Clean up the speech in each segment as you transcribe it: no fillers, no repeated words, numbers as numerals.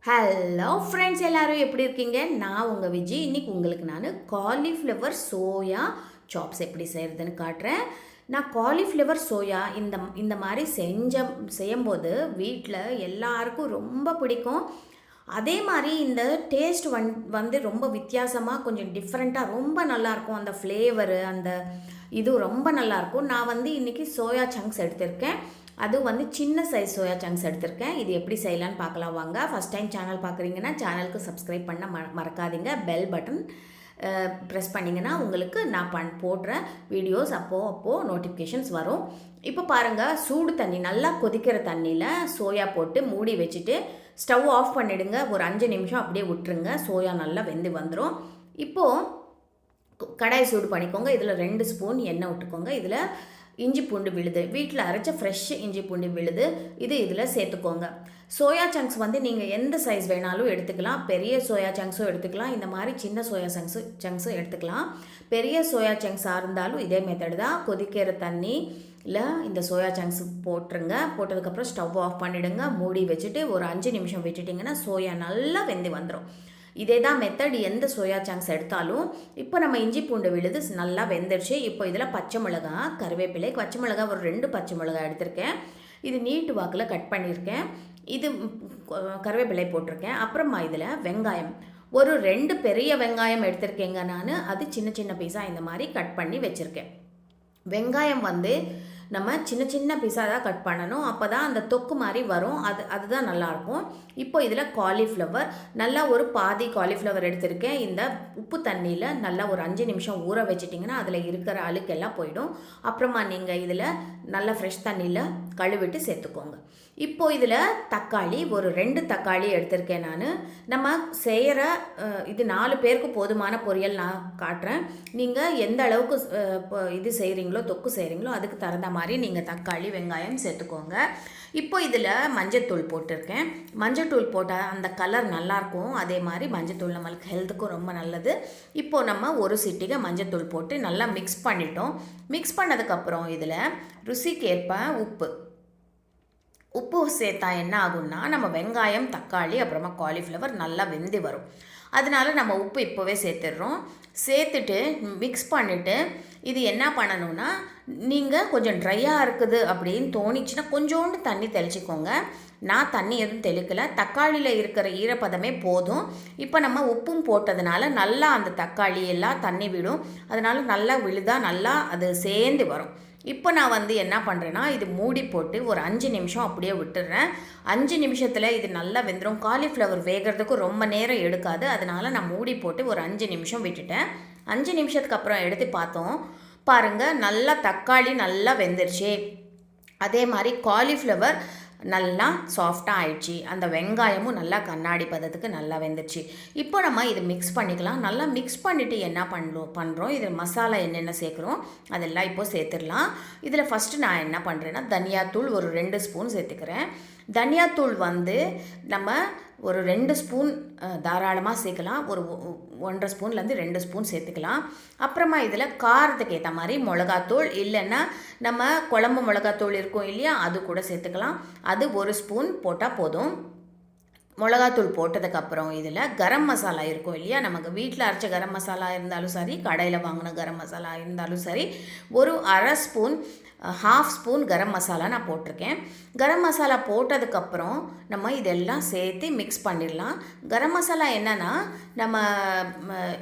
Hello friends எல்லாரும் எப்படி இருக்கீங்க? நான் உங்கள் விஜய். இன்றைக்கி உங்களுக்கு நான் காலிஃப்ளவர் சோயா சாப்ஸ் எப்படி செய்கிறதுன்னு காட்டுறேன். நான் காலிஃப்ளவர் சோயா இந்த இந்த மாதிரி செய்யும்போது வீட்டில் எல்லாருக்கும் ரொம்ப பிடிக்கும். அதே மாதிரி இந்த டேஸ்ட் வந்து ரொம்ப வித்தியாசமாக கொஞ்சம் டிஃப்ரெண்ட்டாக ரொம்ப நல்லாயிருக்கும். அந்த ஃப்ளேவரு அந்த இது ரொம்ப நல்லாயிருக்கும். நான் வந்து இன்றைக்கி சோயா சங்க்ஸ் எடுத்திருக்கேன். அது வந்து சின்ன சைஸ் சோயா சங்க்ஸ் எடுத்திருக்கேன். இது எப்படி செய்யலான்னு பார்க்கலாம் வாங்க. ஃபஸ்ட் டைம் சேனல் பார்க்குறீங்கன்னா சேனலுக்கு சப்ஸ்கிரைப் பண்ண மறக்காதீங்க. பெல் பட்டன் ப்ரெஸ் பண்ணிங்கன்னா உங்களுக்கு நான் போடுற வீடியோஸ் அப்போது நோட்டிஃபிகேஷன்ஸ் வரும். இப்போ பாருங்கள், சூடு தண்ணி நல்லா கொதிக்கிற தண்ணியில் சோயா போட்டு மூடி வச்சுட்டு ஸ்டவ் ஆஃப் பண்ணிவிடுங்க. ஒரு 5 நிமிஷம் அப்படியே விட்டுருங்க. சோயா நல்லா வெந்து வந்துடும். இப்போது கடாய் சூடு பண்ணிக்கோங்க. இதில் 2 ஸ்பூன் எண்ணெய் விட்டுக்கோங்க. இதில் இஞ்சி பூண்டு விழுது, வீட்டில் அரைச்ச ஃப்ரெஷ் இஞ்சி பூண்டு விழுது இதில் சேர்த்துக்கோங்க. சோயா சங்க்ஸ் வந்து நீங்கள் எந்த சைஸ் வேணாலும் எடுத்துக்கலாம். பெரிய சோயா சங்க்ஸும் எடுத்துக்கலாம், இந்த மாதிரி சின்ன சோயா சங்க்ஸும் எடுத்துக்கலாம். பெரிய சோயா சங்க்ஸாக இருந்தாலும் இதே மெத்தட் தான். கொதிக்கிற தண்ணியில் இந்த சோயா சங்க்ஸ் போட்டுருங்க. போட்டதுக்கப்புறம் ஸ்டவ் ஆஃப் பண்ணிவிடுங்க. மூடி வச்சுட்டு ஒரு 5 நிமிஷம் விட்டுட்டிங்கன்னா சோயா நல்லா வெந்து வந்துடும். இதே தான் மெத்தட் எந்த சோயா சங்க்ஸ் எடுத்தாலும். இப்போ நம்ம இஞ்சி பூண்டு விழுது நல்லா வெந்துடுச்சு. இப்போ இதில் பச்சை மிளகா, கருவேப்பிலை, பச்சை மிளகா ஒரு 2 பச்சை மிளகா எடுத்திருக்கேன். இது நீட்டு வாக்கில் கட் பண்ணியிருக்கேன். இது கருவேப்பிலை போட்டிருக்கேன். அப்புறமா இதில் வெங்காயம் ஒரு 2 பெரிய வெங்காயம் எடுத்திருக்கேங்க நான். அது சின்ன சின்ன பீஸாக இந்த மாதிரி கட் பண்ணி வச்சுருக்கேன். வெங்காயம் வந்து நம்ம சின்ன சின்ன பீஸாக தான் கட் பண்ணணும். அப்போ தான் அந்த தொக்கு மாதிரி வரும். அதுதான் நல்லாயிருக்கும். இப்போ இதில் காலிஃப்ளவர் நல்லா ஒரு பாதி காலிஃப்ளவர் எடுத்திருக்கேன். இந்த உப்பு தண்ணியில் நல்லா ஒரு 5 நிமிஷம் ஊற வச்சிட்டிங்கன்னா அதில் இருக்கிற அழுக்கெல்லாம் போயிடும். அப்புறமா நீங்கள் இதில் நல்லா ஃப்ரெஷ் தண்ணியில் கழுவிட்டு சேர்த்துக்கோங்க. இப்போது இதில் தக்காளி ஒரு 2 தக்காளி எடுத்திருக்கேன் நான். நம்ம செய்கிற இது 4 பேருக்கு போதுமான பொரியல் நான் காட்டுறேன். நீங்கள் எந்த அளவுக்கு இது செய்கிறீங்களோ, தொக்கு செய்கிறீங்களோ அதுக்கு தகுந்த மாதிரி நீங்கள் தக்காளி வெங்காயம் சேர்த்துக்கோங்க. இப்போ இதில் மஞ்சத்தூள் போட்டிருக்கேன். மஞ்சத்தூள் போட்டால் அந்த கலர் நல்லாயிருக்கும். அதே மாதிரி மஞ்சத்தூள் நம்மளுக்கு ஹெல்த்துக்கும் ரொம்ப நல்லது. இப்போது நம்ம ஒரு சிட்டிகை மஞ்சத்தூள் போட்டு நல்லா மிக்ஸ் பண்ணிட்டோம். மிக்ஸ் பண்ணதுக்கப்புறம் இதில் ருசிக்கேற்ப உப்பு சேர்த்தா என்ன ஆகும்னா, நம்ம வெங்காயம், தக்காளி, அப்புறமா காலிஃப்ளவர் நல்லா வெந்து வரும். அதனால நம்ம உப்பு இப்போவே சேர்த்துடுறோம். சேர்த்துட்டு மிக்ஸ் பண்ணிவிட்டு இது என்ன பண்ணணும்னா, நீங்கள் கொஞ்சம் ட்ரையாக இருக்குது அப்படின்னு தோணிச்சுன்னா கொஞ்சோண்டு தண்ணி தெளிச்சிக்கோங்க. நான் தண்ணி எதுவும் தெளிக்கலை. தக்காளியில் இருக்கிற ஈரப்பதமே போதும். இப்போ நம்ம உப்பும் போட்டதுனால நல்லா அந்த தக்காளி எல்லாம் தண்ணி விடும். அதனால நல்லா விழுதாக நல்லா அது சேர்ந்து வரும். இப்போ நான் வந்து என்ன பண்ணுறேன்னா, இது மூடி போட்டு ஒரு 5 நிமிஷம் அப்படியே விட்டுடுறேன். 5 நிமிஷத்தில் இது நல்லா வெந்துடும். காலிஃப்ளவர் வேகிறதுக்கு ரொம்ப நேரம் எடுக்காது. அதனால் நான் மூடி போட்டு ஒரு 5 நிமிஷம் விட்டுட்டேன். 5 நிமிஷத்துக்கு அப்புறம் எடுத்து பார்த்தோம். பாருங்கள், நல்லா தக்காளி நல்லா வெந்துருச்சு. அதே மாதிரி காலிஃப்ளவர் நல்லா சாஃப்டாக ஆயிடுச்சு. அந்த வெங்காயமும் நல்லா கண்ணாடி பதத்துக்கு நல்லா வெந்துருச்சு. இப்போ நம்ம இது மிக்ஸ் பண்ணிக்கலாம். நல்லா மிக்ஸ் பண்ணிவிட்டு என்ன பண்ணுறோம் இதில் மசாலா என்னென்ன சேர்க்குறோம் அதெல்லாம் இப்போது சேர்த்துடலாம். இதில் ஃபஸ்ட்டு நான் என்ன பண்ணுறேன்னா, தனியாத்தூள் ஒரு 2 ஸ்பூன் சேர்த்துக்கிறேன். தனியாத்தூள் வந்து நம்ம ஒரு 2 ஸ்பூன் தாராளமாக சேர்க்கலாம். ஒரு 1.5 ஸ்பூன்லேருந்து 2 ஸ்பூன் சேர்த்துக்கலாம். அப்புறமா இதில் காரத்துக்கு ஏற்ற மாதிரி மிளகாத்தூள், இல்லைன்னா நம்ம குழம்பு மிளகாத்தூள் இருக்கும் இல்லையா, அது கூட சேர்த்துக்கலாம். அது 1 ஸ்பூன் போட்டால் போதும். மிளகாத்தூள் போட்டதுக்கப்புறம் இதில் கரம் மசாலா இருக்கும் இல்லையா, நமக்கு வீட்டில் அரைச்ச கரம் மசாலா இருந்தாலும் சரி, கடையில் வாங்கின கரம் மசாலா இருந்தாலும் சரி, ஒரு 1/2 ஸ்பூன் 1/2 ஸ்பூன் கரம் மசாலா நான் போட்டிருக்கேன். கரம் மசாலா போட்டதுக்கப்புறம் நம்ம இதெல்லாம் சேர்த்து மிக்ஸ் பண்ணிடலாம். கரம் மசாலா என்னென்னா, நம்ம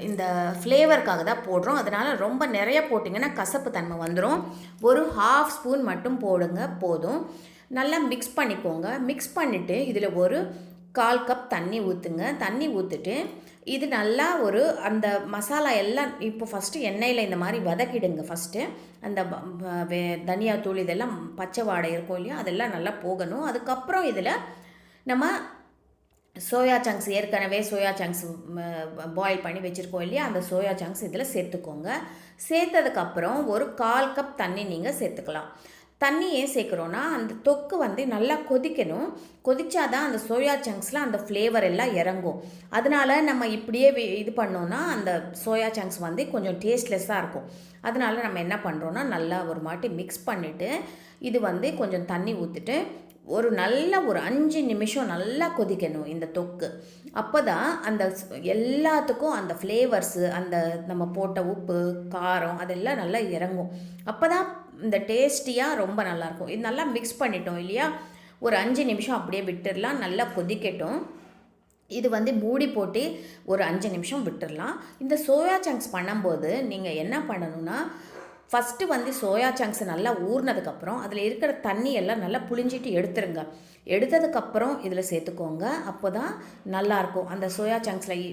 இந்த ஃப்ளேவருக்காக தான் போடுறோம். அதனால் ரொம்ப நிறைய போட்டிங்கன்னா கசப்பு தன்மை வந்துடும். ஒரு 1/2 ஸ்பூன் மட்டும் போடுங்க போதும். நல்லா மிக்ஸ் பண்ணிக்கோங்க. மிக்ஸ் பண்ணிவிட்டு இதில் ஒரு 1/4 கப் தண்ணி ஊற்றுங்க. தண்ணி ஊற்றிட்டு இது நல்லா ஒரு அந்த மசாலா எல்லாம் இப்போ ஃபஸ்ட்டு எண்ணெயில் இந்த மாதிரி வதக்கிடுங்க. ஃபஸ்ட்டு அந்த தனியாத்தூள் இதெல்லாம் பச்சை வாடை இருக்கும் இல்லையா, அதெல்லாம் நல்லா போகணும். அதுக்கப்புறம் இதில் நம்ம சோயா சங்க்ஸ், ஏற்கனவே சோயா சங்க்ஸ் பாயில் பண்ணி வச்சுருக்கோம் இல்லையா, அந்த சோயா சங்க்ஸ் இதில் சேர்த்துக்கோங்க. சேர்த்ததுக்கப்புறம் ஒரு 1/4 கப் தண்ணி நீங்கள் சேர்த்துக்கலாம். தண்ணி ஏன் சேர்க்குறோன்னா, அந்த தொக்கு வந்து நல்லா கொதிக்கணும். கொதிச்சாதான் அந்த சோயா சங்க்ஸில் அந்த ஃப்ளேவர் எல்லாம் இறங்கும். அதனால் நம்ம இப்படியே இது பண்ணோன்னா அந்த சோயா சங்க்ஸ் வந்து கொஞ்சம் டேஸ்ட்லெஸ்ஸாக இருக்கும். அதனால் நம்ம என்ன பண்ணுறோன்னா, நல்லா ஒரு மாட்டி மிக்ஸ் பண்ணிவிட்டு இது வந்து கொஞ்சம் தண்ணி ஊற்றிட்டு ஒரு 5 நிமிஷம் நல்லா கொதிக்கணும் இந்த தொக்கு. அப்போ தான் அந்த எல்லாத்துக்கும் அந்த ஃப்ளேவர்ஸு, அந்த நம்ம போட்ட உப்பு, காரம் அதெல்லாம் நல்லா இறங்கும். அப்போ தான் இந்த டேஸ்டியாக ரொம்ப நல்லாயிருக்கும். இது நல்லா மிக்ஸ் பண்ணிட்டோம் இல்லையா, ஒரு 5 நிமிஷம் அப்படியே விட்டுடலாம், நல்லா கொதிக்கட்டும். இது மூடி போட்டு ஒரு 5 நிமிஷம் விட்டுடலாம். இந்த சோயா சங்க்ஸ் பண்ணும்போது நீங்கள் என்ன பண்ணணும்னா, ஃபஸ்ட்டு சோயா சங்க்ஸ் நல்லா ஊறினதுக்கப்புறம் அதில் இருக்கிற தண்ணி எல்லாம் நல்லா புழிஞ்சிட்டு எடுத்துருங்க. எடுத்ததுக்கப்புறம் இதில் சேர்த்துக்கோங்க. அப்போ தான் நல்லாயிருக்கும். அந்த சோயா சங்க்ஸில்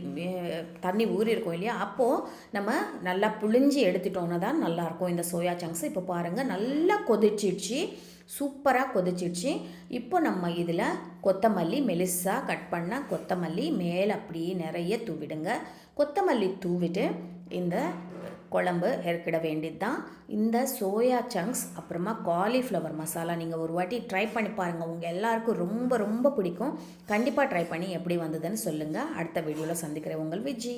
தண்ணி ஊறி இருக்கும் இல்லையா, அப்போது நம்ம நல்லா புழிஞ்சி எடுத்துட்டோன்னா தான் நல்லாயிருக்கும் இந்த சோயா சங்க்ஸ். இப்போ பாருங்கள், நல்லா கொதிச்சிடுச்சு, சூப்பராக கொதிச்சிடுச்சு. இப்போ நம்ம இதில் கொத்தமல்லி, மெலிசாக கட் பண்ண கொத்தமல்லி மேலே அப்படியே நிறைய தூவிடுங்க. கொத்தமல்லி தூவிட்டு இந்த குழம்பு இறக்கிட வேண்டியது தான். இந்த சோயா சங்க்ஸ் அப்புறமா காலிஃப்ளவர் மசாலா நீங்கள் ஒரு வாட்டி ட்ரை பண்ணி பாருங்கள். உங்கள் எல்லாருக்கும் ரொம்ப ரொம்ப பிடிக்கும். கண்டிப்பாக ட்ரை பண்ணி எப்படி வந்ததுன்னு சொல்லுங்கள். அடுத்த வீடியோவில் சந்திக்கிறேன். உங்கள் விஜி.